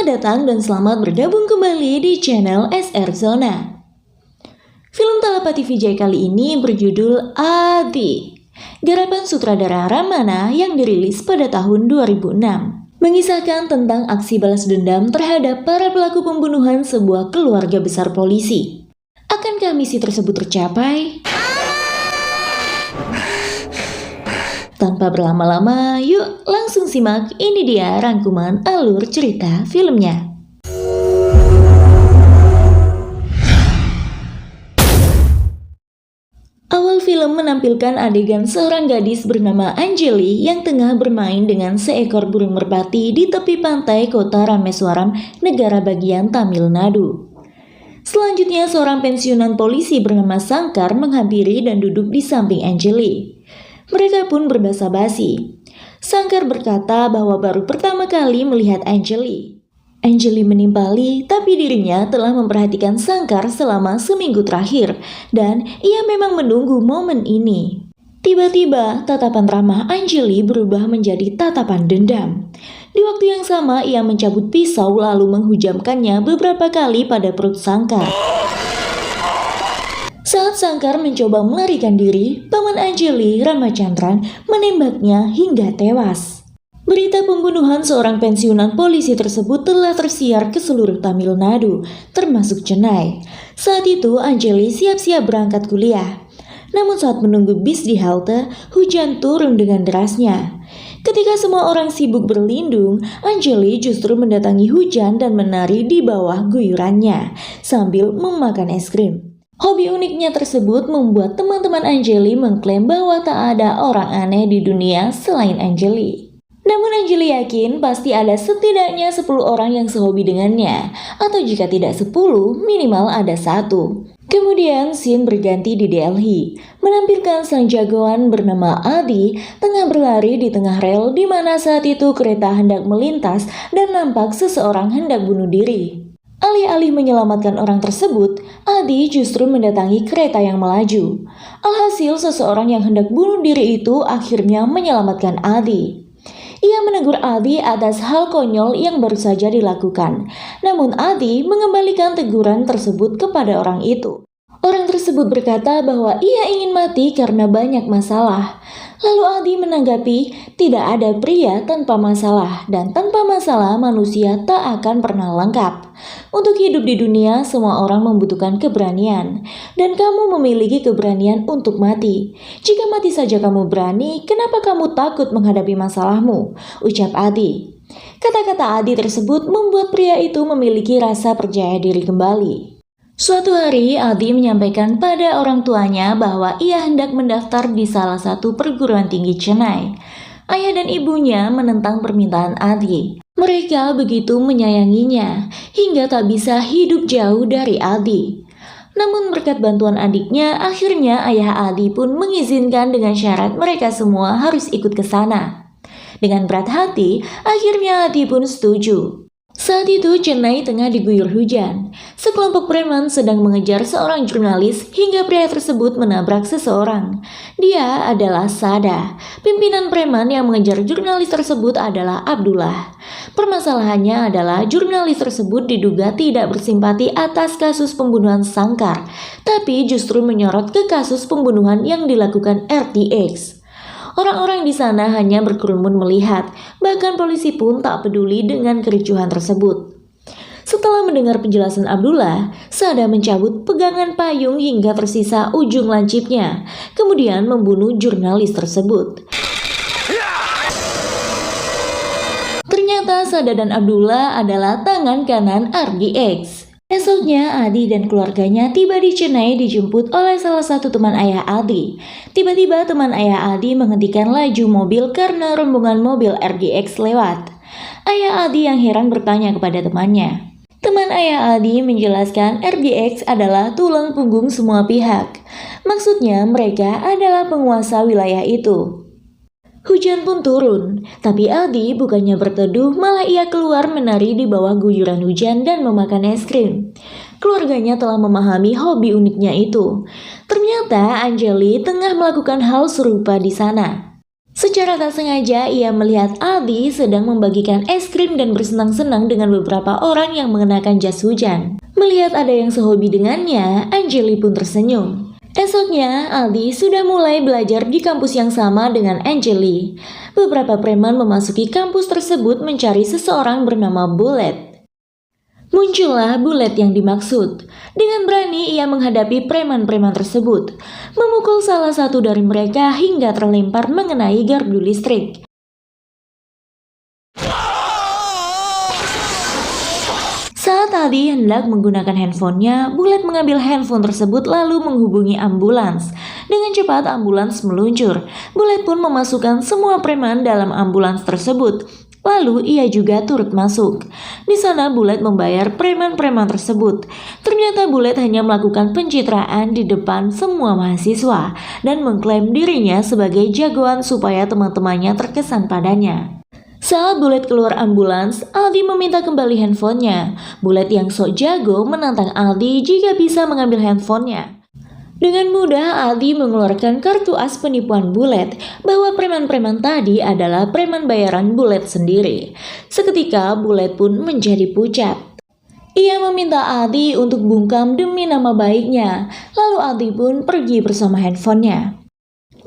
datang dan selamat bergabung kembali di channel SR Zona. Film Telepati Vijay kali ini berjudul Adi, garapan sutradara Ramana yang dirilis pada tahun 2006. Mengisahkan tentang aksi balas dendam terhadap para pelaku pembunuhan sebuah keluarga besar polisi. Akankah misi tersebut tercapai? Tanpa berlama-lama, yuk langsung simak, ini dia rangkuman alur cerita filmnya. Awal film menampilkan adegan seorang gadis bernama Anjali yang tengah bermain dengan seekor burung merpati di tepi pantai kota Rameswaram, negara bagian Tamil Nadu. Selanjutnya seorang pensiunan polisi bernama Sankar menghampiri dan duduk di samping Anjali. Mereka pun berbasa-basi. Sankar berkata bahwa baru pertama kali melihat Anjali. Anjali menimpali, tapi dirinya telah memperhatikan Sankar selama seminggu terakhir, dan ia memang menunggu momen ini. Tiba-tiba, tatapan ramah Anjali berubah menjadi tatapan dendam. Di waktu yang sama, ia mencabut pisau lalu menghujamkannya beberapa kali pada perut Sankar. Saat Sankar mencoba melarikan diri, paman Anjali, Ramachandran, menembaknya hingga tewas. Berita pembunuhan seorang pensiunan polisi tersebut telah tersiar ke seluruh Tamil Nadu, termasuk Chennai. Saat itu Anjali siap-siap berangkat kuliah. Namun saat menunggu bis di halte, hujan turun dengan derasnya. Ketika semua orang sibuk berlindung, Anjali justru mendatangi hujan dan menari di bawah guyurannya, sambil memakan es krim. Hobi uniknya tersebut membuat teman-teman Anjali mengklaim bahwa tak ada orang aneh di dunia selain Anjali. Namun Anjali yakin pasti ada setidaknya 10 orang yang sehobi dengannya, atau jika tidak 10, minimal ada 1. Kemudian scene berganti di Delhi, menampilkan sang jagoan bernama Adi tengah berlari di tengah rel di mana saat itu kereta hendak melintas dan nampak seseorang hendak bunuh diri. Alih-alih menyelamatkan orang tersebut, Adi justru mendatangi kereta yang melaju. Alhasil seseorang yang hendak bunuh diri itu akhirnya menyelamatkan Adi. Ia menegur Adi atas hal konyol yang baru saja dilakukan. Namun Adi mengembalikan teguran tersebut kepada orang itu. Orang tersebut berkata bahwa ia ingin mati karena banyak masalah. Lalu Adi menanggapi, tidak ada pria tanpa masalah, dan tanpa masalah manusia tak akan pernah lengkap. Untuk hidup di dunia, semua orang membutuhkan keberanian, dan kamu memiliki keberanian untuk mati. Jika mati saja kamu berani, kenapa kamu takut menghadapi masalahmu? Ucap Adi. Kata-kata Adi tersebut membuat pria itu memiliki rasa percaya diri kembali. Suatu hari, Adi menyampaikan pada orang tuanya bahwa ia hendak mendaftar di salah satu perguruan tinggi Chennai. Ayah dan ibunya menentang permintaan Adi. Mereka begitu menyayanginya, hingga tak bisa hidup jauh dari Adi. Namun berkat bantuan adiknya, akhirnya ayah Adi pun mengizinkan dengan syarat mereka semua harus ikut ke sana. Dengan berat hati, akhirnya Adi pun setuju. Saat itu Chennai tengah diguyur hujan. Sekelompok preman sedang mengejar seorang jurnalis hingga pria tersebut menabrak seseorang. Dia adalah Sada. Pimpinan preman yang mengejar jurnalis tersebut adalah Abdullah. Permasalahannya adalah jurnalis tersebut diduga tidak bersimpati atas kasus pembunuhan Sankar, tapi justru menyorot ke kasus pembunuhan yang dilakukan RTX. Orang-orang di sana hanya berkerumun melihat, bahkan polisi pun tak peduli dengan kericuhan tersebut. Setelah mendengar penjelasan Abdullah, Sada mencabut pegangan payung hingga tersisa ujung lancipnya, kemudian membunuh jurnalis tersebut. Ternyata Sada dan Abdullah adalah tangan kanan RDX. Esoknya, Adi dan keluarganya tiba di Chennai dijemput oleh salah satu teman ayah Adi. Tiba-tiba teman ayah Adi menghentikan laju mobil karena rombongan mobil RDX lewat. Ayah Adi yang heran bertanya kepada temannya. Teman ayah Adi menjelaskan RDX adalah tulang punggung semua pihak. Maksudnya mereka adalah penguasa wilayah itu. Hujan pun turun, tapi Adi bukannya berteduh, malah ia keluar menari di bawah guyuran hujan dan memakan es krim. Keluarganya telah memahami hobi uniknya itu. Ternyata Anjali tengah melakukan hal serupa di sana. Secara tak sengaja, ia melihat Aldi sedang membagikan es krim dan bersenang-senang dengan beberapa orang yang mengenakan jas hujan. Melihat ada yang sehobi dengannya, Angeli pun tersenyum. Esoknya, Aldi sudah mulai belajar di kampus yang sama dengan Angeli. Beberapa preman memasuki kampus tersebut mencari seseorang bernama Bullet. Muncullah Bullet yang dimaksud. Dengan berani ia menghadapi preman-preman tersebut, memukul salah satu dari mereka hingga terlempar mengenai gardu listrik. Saat Aldi hendak menggunakan handphonenya, Bullet mengambil handphone tersebut lalu menghubungi ambulans. Dengan cepat ambulans meluncur. Bullet pun memasukkan semua preman dalam ambulans tersebut. Lalu ia juga turut masuk. Di sana Bullet membayar preman-preman tersebut. Ternyata Bullet hanya melakukan pencitraan di depan semua mahasiswa dan mengklaim dirinya sebagai jagoan supaya teman-temannya terkesan padanya. Saat Bullet keluar ambulans, Aldi meminta kembali handphonenya. Bullet yang sok jago menantang Aldi jika bisa mengambil handphonenya. Dengan mudah Aldi mengeluarkan kartu as penipuan Bullet bahwa preman-preman tadi adalah preman bayaran Bullet sendiri. Seketika Bullet pun menjadi pucat. Ia meminta Aldi untuk bungkam demi nama baiknya. Lalu Aldi pun pergi bersama handphonenya.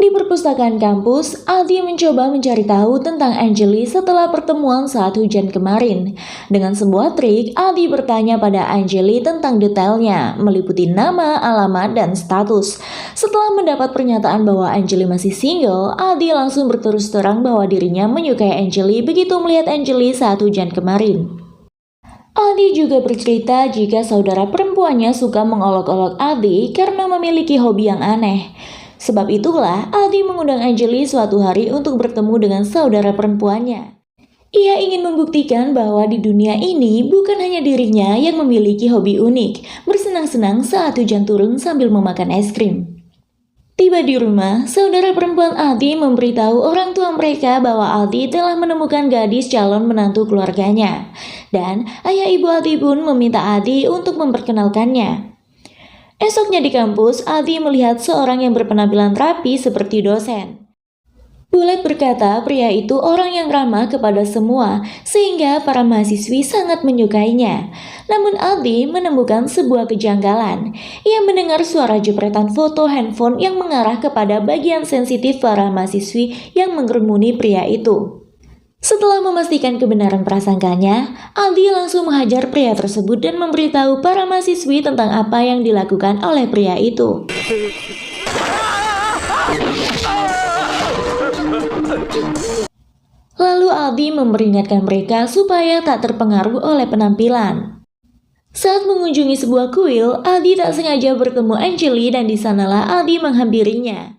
Di perpustakaan kampus, Aldi mencoba mencari tahu tentang Angeli setelah pertemuan saat hujan kemarin. Dengan sebuah trik, Aldi bertanya pada Angeli tentang detailnya, meliputi nama, alamat, dan status. Setelah mendapat pernyataan bahwa Angeli masih single, Aldi langsung berterus terang bahwa dirinya menyukai Angeli begitu melihat Angeli saat hujan kemarin. Aldi juga bercerita jika saudara perempuannya suka mengolok-olok Aldi karena memiliki hobi yang aneh. Sebab itulah Aldi mengundang Angeli suatu hari untuk bertemu dengan saudara perempuannya. Ia ingin membuktikan bahwa di dunia ini bukan hanya dirinya yang memiliki hobi unik, bersenang-senang saat hujan turun sambil memakan es krim. Tiba di rumah, saudara perempuan Aldi memberitahu orang tua mereka bahwa Aldi telah menemukan gadis calon menantu keluarganya. Dan ayah ibu Aldi pun meminta Aldi untuk memperkenalkannya. Esoknya di kampus, Aldi melihat seorang yang berpenampilan rapi seperti dosen. Bullet berkata pria itu orang yang ramah kepada semua, sehingga para mahasiswi sangat menyukainya. Namun Aldi menemukan sebuah kejanggalan. Ia mendengar suara jepretan foto handphone yang mengarah kepada bagian sensitif para mahasiswi yang mengerumuni pria itu. Setelah memastikan kebenaran prasangkanya, Aldi langsung menghajar pria tersebut dan memberitahu para mahasiswi tentang apa yang dilakukan oleh pria itu. Lalu Aldi memperingatkan mereka supaya tak terpengaruh oleh penampilan. Saat mengunjungi sebuah kuil, Aldi tak sengaja bertemu Angeli dan di sanalah Aldi menghampirinya.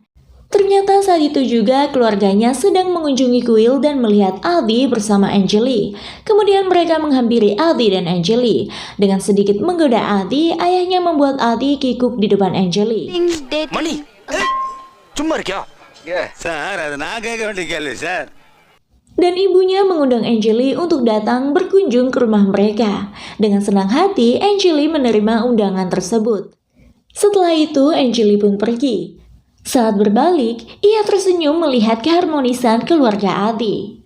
Ternyata saat itu juga keluarganya sedang mengunjungi kuil dan melihat Aldi bersama Angeli. Kemudian mereka menghampiri Aldi dan Angeli. Dengan sedikit menggoda Aldi, ayahnya membuat Aldi kikuk di depan Angeli. Mani, cuma kya? Sir, ada naga yang sir. Dan ibunya mengundang Angeli untuk datang berkunjung ke rumah mereka. Dengan senang hati, Angeli menerima undangan tersebut. Setelah itu, Angeli pun pergi. Saat berbalik, ia tersenyum melihat keharmonisan keluarga Aldi.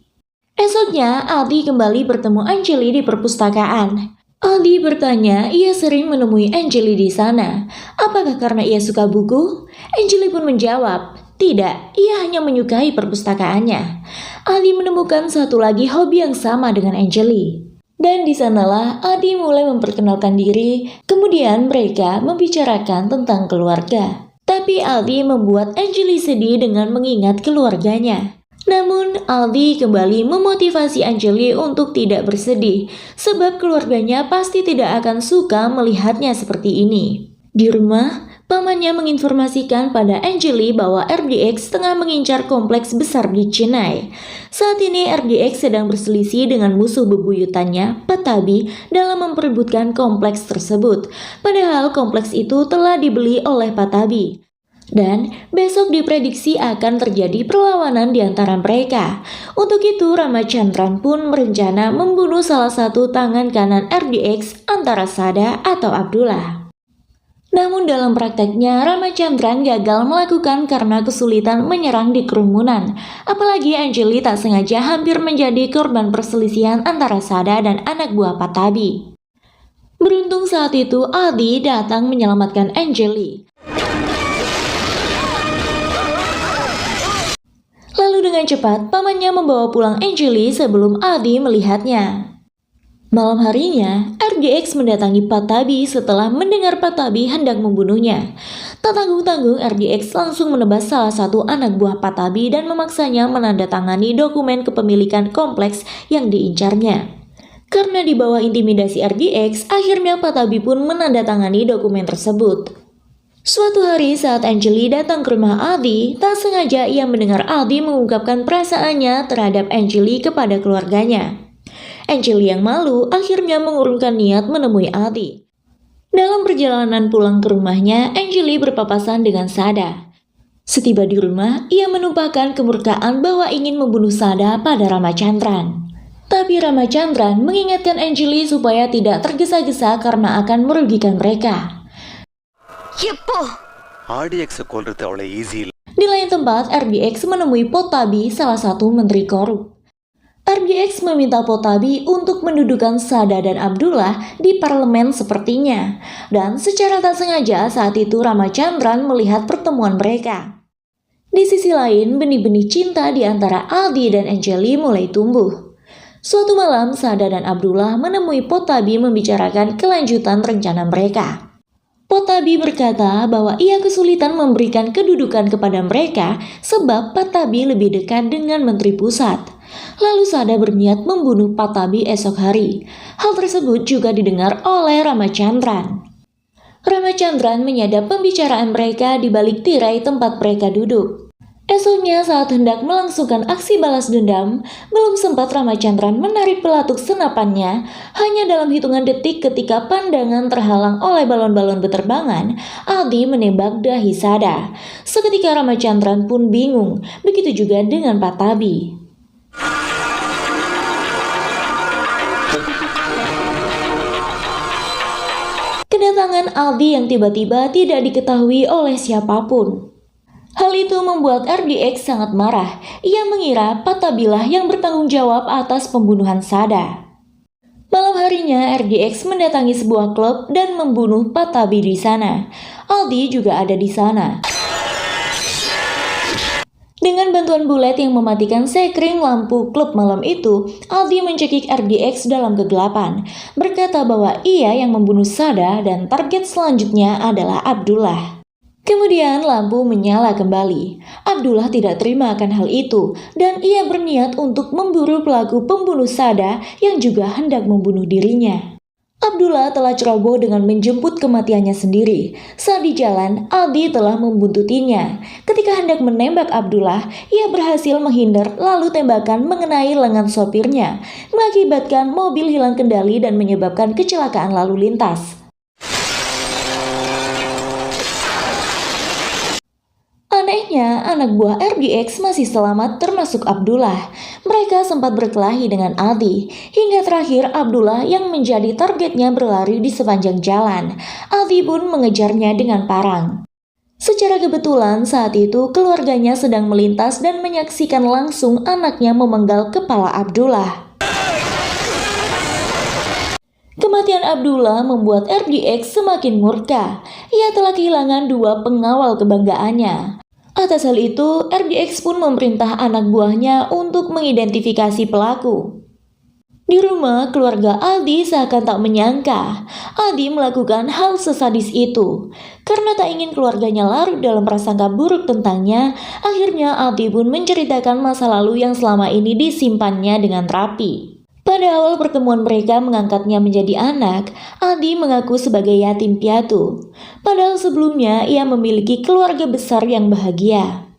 Esoknya, Aldi kembali bertemu Angeli di perpustakaan. Aldi bertanya ia sering menemui Angeli di sana. Apakah karena ia suka buku? Angeli pun menjawab, tidak, ia hanya menyukai perpustakaannya. Aldi menemukan satu lagi hobi yang sama dengan Angeli. Dan di sanalah Aldi mulai memperkenalkan diri, kemudian mereka membicarakan tentang keluarga. Tapi Aldi membuat Angeli sedih dengan mengingat keluarganya. Namun Aldi kembali memotivasi Angeli untuk tidak bersedih, sebab keluarganya pasti tidak akan suka melihatnya seperti ini. Di rumah, pamannya menginformasikan pada Angeli bahwa RDX tengah mengincar kompleks besar di Chennai. Saat ini RDX sedang berselisih dengan musuh bebuyutannya, Patabi, dalam memperebutkan kompleks tersebut. Padahal kompleks itu telah dibeli oleh Patabi. Dan besok diprediksi akan terjadi perlawanan di antara mereka. Untuk itu Ramachandran pun berencana membunuh salah satu tangan kanan RDX antara Sada atau Abdullah. Namun dalam prakteknya, Ramachandran gagal melakukan karena kesulitan menyerang di kerumunan. Apalagi Anjali tak sengaja hampir menjadi korban perselisihan antara Sada dan anak buah Patabi. Beruntung saat itu Adi datang menyelamatkan Anjali. Lalu dengan cepat, pamannya membawa pulang Anjali sebelum Adi melihatnya. Malam harinya, RGX mendatangi Patabi setelah mendengar Patabi hendak membunuhnya. Tak tanggung-tanggung, RGX langsung menebas salah satu anak buah Patabi dan memaksanya menandatangani dokumen kepemilikan kompleks yang diincarnya. Karena di bawah intimidasi RGX, akhirnya Patabi pun menandatangani dokumen tersebut. Suatu hari saat Anjali datang ke rumah Adi, tak sengaja ia mendengar Adi mengungkapkan perasaannya terhadap Anjali kepada keluarganya. Anjali yang malu akhirnya mengurungkan niat menemui Adi. Dalam perjalanan pulang ke rumahnya, Anjali berpapasan dengan Sada. Setiba di rumah, ia menumpahkan kemurkaan bahwa ingin membunuh Sada pada Ramachandran. Tapi Ramachandran mengingatkan Anjali supaya tidak tergesa-gesa karena akan merugikan mereka. RDX கொல்றது அவ்வளவு easy இல்ல. Di lain tempat, RGX menemui Patabi, salah satu menteri korup. RGX meminta Patabi untuk mendudukan Sada dan Abdullah di parlemen sepertinya. Dan secara tak sengaja saat itu Ramachandran melihat pertemuan mereka. Di sisi lain, benih-benih cinta di antara Adi dan Anjali mulai tumbuh. Suatu malam, Sada dan Abdullah menemui Patabi membicarakan kelanjutan rencana mereka. Patabi berkata bahwa ia kesulitan memberikan kedudukan kepada mereka sebab Patabi lebih dekat dengan menteri pusat. Lalu Sada berniat membunuh Patabi esok hari. Hal tersebut juga didengar oleh Ramachandran. Ramachandran menyadap pembicaraan mereka di balik tirai tempat mereka duduk. Esoknya saat hendak melangsungkan aksi balas dendam, belum sempat Ramachandran menarik pelatuk senapannya. Hanya dalam hitungan detik ketika pandangan terhalang oleh balon-balon beterbangan, Adi menembak dahi Sada. Seketika Ramachandran pun bingung, begitu juga dengan Patabi. Kedatangan Adi yang tiba-tiba tidak diketahui oleh siapapun. Hal itu membuat RGX sangat marah. Ia mengira Patabilah yang bertanggung jawab atas pembunuhan Sada. Malam harinya, RGX mendatangi sebuah klub dan membunuh Patabi di sana. Adi juga ada di sana. Dengan bantuan bulet yang mematikan sekring lampu klub malam itu, Adi mencekik RGX dalam kegelapan, berkata bahwa ia yang membunuh Sada dan target selanjutnya adalah Abdullah. Kemudian lampu menyala kembali. Abdullah tidak terima akan hal itu dan ia berniat untuk memburu pelaku pembunuh Sada yang juga hendak membunuh dirinya. Abdullah telah ceroboh dengan menjemput kematiannya sendiri. Saat di jalan, Adi telah membuntutinya. Ketika hendak menembak Abdullah, ia berhasil menghindar lalu tembakan mengenai lengan sopirnya, mengakibatkan mobil hilang kendali dan menyebabkan kecelakaan lalu lintas. Anehnya, anak buah RGX masih selamat termasuk Abdullah. Mereka sempat berkelahi dengan Adi, hingga terakhir Abdullah yang menjadi targetnya berlari di sepanjang jalan. Adi pun mengejarnya dengan parang. Secara kebetulan saat itu keluarganya sedang melintas dan menyaksikan langsung anaknya memenggal kepala Abdullah. Kematian Abdullah membuat RGX semakin murka. Ia telah kehilangan dua pengawal kebanggaannya. Atas hal itu, RGX pun memerintah anak buahnya untuk mengidentifikasi pelaku. Di rumah, keluarga Adi seakan tak menyangka Adi melakukan hal sesadis itu. Karena tak ingin keluarganya larut dalam prasangka buruk tentangnya, akhirnya Adi pun menceritakan masa lalu yang selama ini disimpannya dengan rapi. Pada awal pertemuan mereka mengangkatnya menjadi anak, Adi mengaku sebagai yatim piatu. Padahal sebelumnya ia memiliki keluarga besar yang bahagia.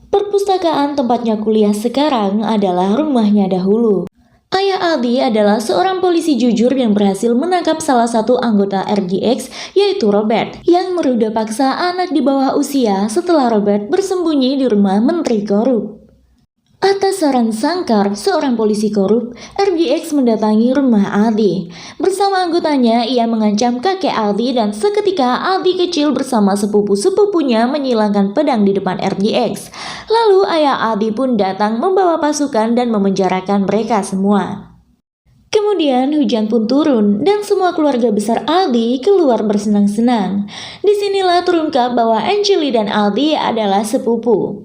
Perpustakaan tempatnya kuliah sekarang adalah rumahnya dahulu. Ayah Adi adalah seorang polisi jujur yang berhasil menangkap salah satu anggota RGX, yaitu Robert, yang meruda paksa anak di bawah usia setelah Robert bersembunyi di rumah menteri korup. Atas saran Sangkar, seorang polisi korup, RGX mendatangi rumah Aldi. Bersama anggotanya, ia mengancam kakek Aldi dan seketika Aldi kecil bersama sepupu-sepupunya menyilangkan pedang di depan RGX. Lalu ayah Aldi pun datang membawa pasukan dan memenjarakan mereka semua. Kemudian hujan pun turun dan semua keluarga besar Aldi keluar bersenang-senang. Disinilah terungkap bahwa Angeli dan Aldi adalah sepupu.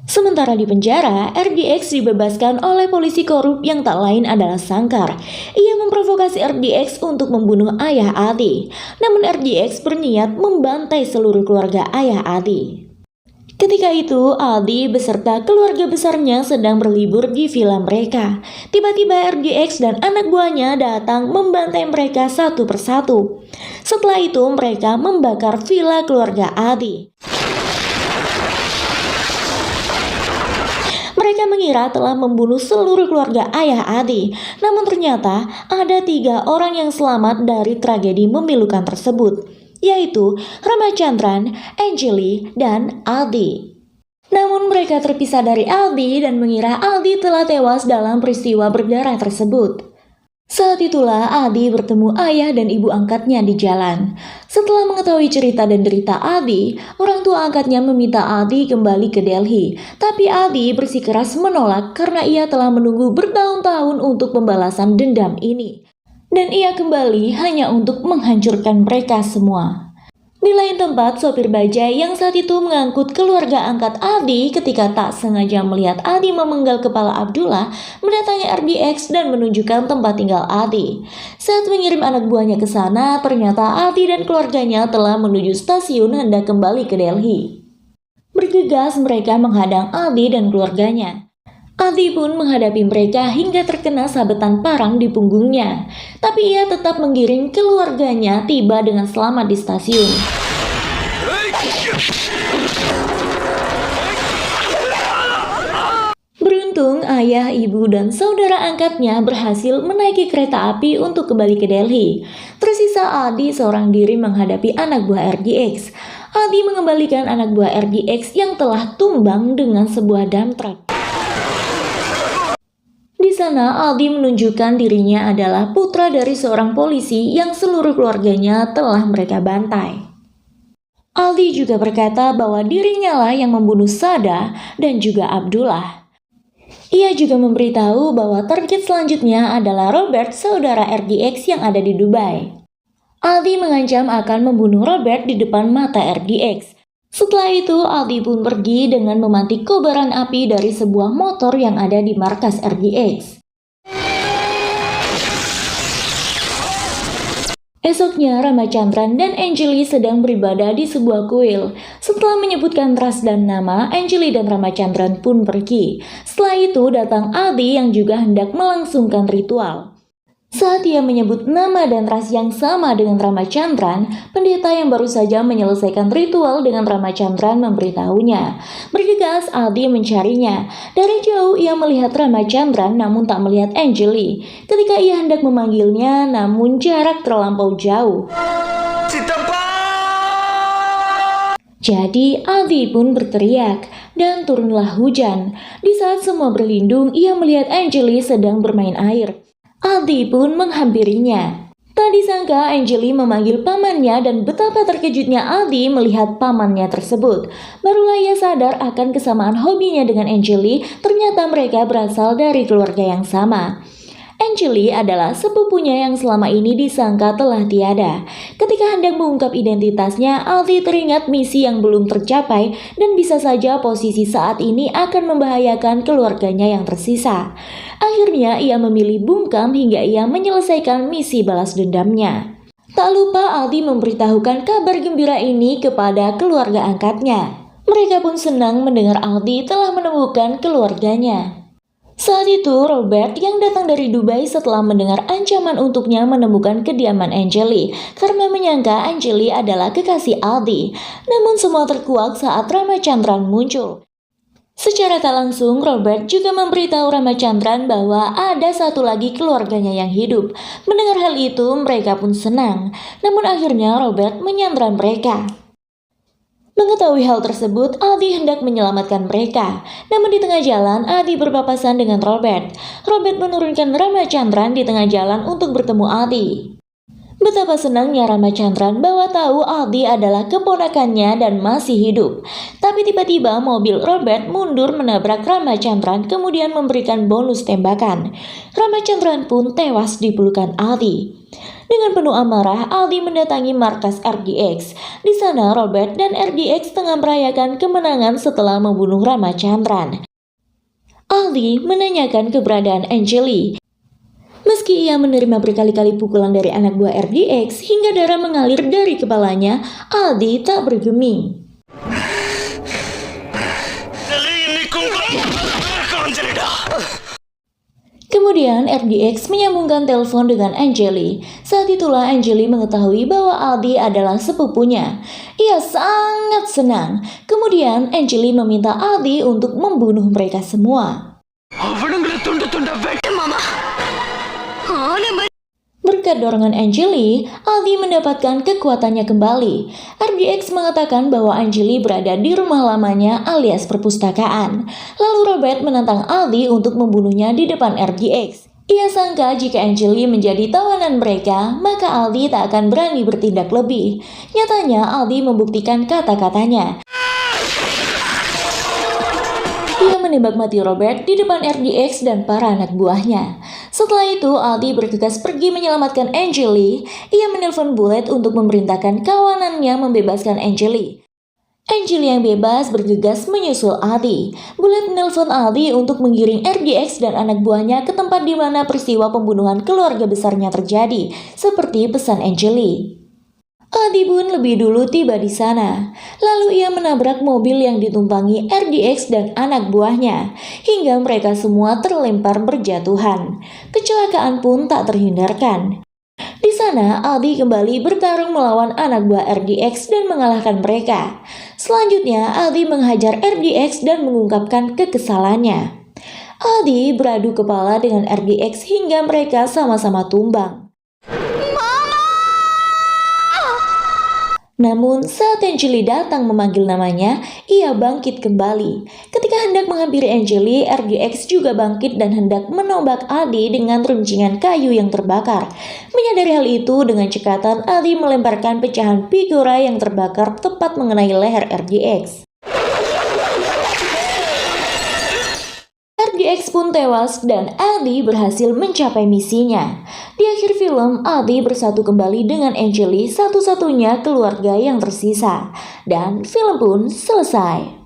Sementara di penjara, RGX dibebaskan oleh polisi korup yang tak lain adalah Sangkar. Ia memprovokasi RGX untuk membunuh ayah Aldi. Namun RGX berniat membantai seluruh keluarga ayah Aldi. Ketika itu, Aldi beserta keluarga besarnya sedang berlibur di villa mereka. Tiba-tiba RGX dan anak buahnya datang membantai mereka satu persatu. Setelah itu, mereka membakar villa keluarga Aldi. Mereka mengira telah membunuh seluruh keluarga ayah Aldi. Namun ternyata ada 3 orang yang selamat dari tragedi memilukan tersebut, yaitu Ramachandran, Angeli, dan Aldi. Namun mereka terpisah dari Aldi dan mengira Aldi telah tewas dalam peristiwa berdarah tersebut. Saat itulah Aldi bertemu ayah dan ibu angkatnya di jalan. Setelah mengetahui cerita dan derita Aldi, orang tua angkatnya meminta Aldi kembali ke Delhi. Tapi Aldi bersikeras menolak karena ia telah menunggu bertahun-tahun untuk pembalasan dendam ini. Dan ia kembali hanya untuk menghancurkan mereka semua. Di lain tempat, sopir bajai yang saat itu mengangkut keluarga angkat Aldi ketika tak sengaja melihat Aldi memenggal kepala Abdullah mendatangi RGX dan menunjukkan tempat tinggal Aldi. Saat mengirim anak buahnya ke sana, ternyata Aldi dan keluarganya telah menuju stasiun hendak kembali ke Delhi. Bergegas mereka menghadang Aldi dan keluarganya. Aldi pun menghadapi mereka hingga terkena sabetan parang di punggungnya. Tapi ia tetap menggiring keluarganya tiba dengan selamat di stasiun. Beruntung ayah, ibu, dan saudara angkatnya berhasil menaiki kereta api untuk kembali ke Delhi. Tersisa Aldi seorang diri menghadapi anak buah RGX. Aldi mengembalikan anak buah RGX yang telah tumbang dengan sebuah dump truck. Di sana, Aldi menunjukkan dirinya adalah putra dari seorang polisi yang seluruh keluarganya telah mereka bantai. Aldi juga berkata bahwa dirinya lah yang membunuh Sada dan juga Abdullah. Ia juga memberitahu bahwa target selanjutnya adalah Robert, saudara RGX yang ada di Dubai. Aldi mengancam akan membunuh Robert di depan mata RGX. Setelah itu, Aldi pun pergi dengan memantik kobaran api dari sebuah motor yang ada di markas RGX. Esoknya, Ramachandran dan Angeli sedang beribadah di sebuah kuil. Setelah menyebutkan ras dan nama, Angeli dan Ramachandran pun pergi. Setelah itu, datang Aldi yang juga hendak melangsungkan ritual. Saat ia menyebut nama dan ras yang sama dengan Ramachandran, pendeta yang baru saja menyelesaikan ritual dengan Ramachandran memberitahunya. Bergegas Aldi mencarinya. Dari jauh ia melihat Ramachandran namun tak melihat Angeli. Ketika ia hendak memanggilnya namun jarak terlampau jauh. Jadi Aldi pun berteriak dan turunlah hujan. Di saat semua berlindung, ia melihat Angeli sedang bermain air. Aldi pun menghampirinya. Tak disangka Angeli memanggil pamannya dan betapa terkejutnya Aldi melihat pamannya tersebut. Barulah ia sadar akan kesamaan hobinya dengan Angeli, ternyata mereka berasal dari keluarga yang sama. Angeli adalah sepupunya yang selama ini disangka telah tiada. Ketika hendak mengungkap identitasnya, Aldi teringat misi yang belum tercapai dan bisa saja posisi saat ini akan membahayakan keluarganya yang tersisa. Akhirnya ia memilih bungkam hingga ia menyelesaikan misi balas dendamnya. Tak lupa Aldi memberitahukan kabar gembira ini kepada keluarga angkatnya. Mereka pun senang mendengar Aldi telah menemukan keluarganya. Saat itu Robert yang datang dari Dubai setelah mendengar ancaman untuknya menemukan kediaman Angeli karena menyangka Angeli adalah kekasih Aldi. Namun semua terkuak saat Ramachandran muncul. Secara tak langsung Robert juga memberitahu Ramachandran bahwa ada satu lagi keluarganya yang hidup. Mendengar hal itu mereka pun senang. Namun akhirnya Robert menyandra mereka. Mengetahui hal tersebut, Aldi hendak menyelamatkan mereka. Namun di tengah jalan, Aldi berpapasan dengan Robert. Robert menurunkan Ramachandran di tengah jalan untuk bertemu Aldi. Betapa senangnya Ramachandran bahwa tahu Aldi adalah keponakannya dan masih hidup. Tapi tiba-tiba mobil Robert mundur menabrak Ramachandran kemudian memberikan bonus tembakan. Ramachandran pun tewas di pelukan Aldi. Dengan penuh amarah, Aldi mendatangi markas RGX. Di sana, Robert dan RGX tengah merayakan kemenangan setelah membunuh Ramachandran. Aldi menanyakan keberadaan Anjali. Meski ia menerima berkali-kali pukulan dari anak buah RGX hingga darah mengalir dari kepalanya, Aldi tak bergeming. Kemudian RGX menyambungkan telepon dengan Anjali. Saat itulah Anjali mengetahui bahwa Aldi adalah sepupunya. Ia sangat senang. Kemudian Anjali meminta Aldi untuk membunuh mereka semua. Berkat dorongan Anjali, Aldi mendapatkan kekuatannya kembali. RGX mengatakan bahwa Anjali berada di rumah lamanya alias perpustakaan. Lalu Robert menantang Aldi untuk membunuhnya di depan RGX. Ia sangka jika Anjali menjadi tawanan mereka, maka Aldi tak akan berani bertindak lebih. Nyatanya Aldi membuktikan kata-katanya. Ia menembak mati Robert di depan RGX dan para anak buahnya. Setelah itu, Aldi bergegas pergi menyelamatkan Anjali. Ia menelpon Bullet untuk memerintahkan kawanannya membebaskan Anjali. Anjali yang bebas bergegas menyusul Aldi. Bullet menelpon Aldi untuk menggiring RGX dan anak buahnya ke tempat di mana peristiwa pembunuhan keluarga besarnya terjadi, seperti pesan Anjali. Aldi pun lebih dulu tiba di sana. Lalu ia menabrak mobil yang ditumpangi RGX dan anak buahnya, hingga mereka semua terlempar berjatuhan. Kecelakaan pun tak terhindarkan. Di sana, Aldi kembali bertarung melawan anak buah RGX dan mengalahkan mereka. Selanjutnya, Aldi menghajar RGX dan mengungkapkan kekesalannya. Aldi beradu kepala dengan RGX hingga mereka sama-sama tumbang. Namun saat Anjali datang memanggil namanya, ia bangkit kembali. Ketika hendak menghampiri Anjali, RGX juga bangkit dan hendak menombak Aldi dengan runcingan kayu yang terbakar. Menyadari hal itu, dengan cekatan Aldi melemparkan pecahan figura yang terbakar tepat mengenai leher RGX. RGX pun tewas dan Aldi berhasil mencapai misinya. Di akhir film, Aldi bersatu kembali dengan Anjali, satu-satunya keluarga yang tersisa. Dan film pun selesai.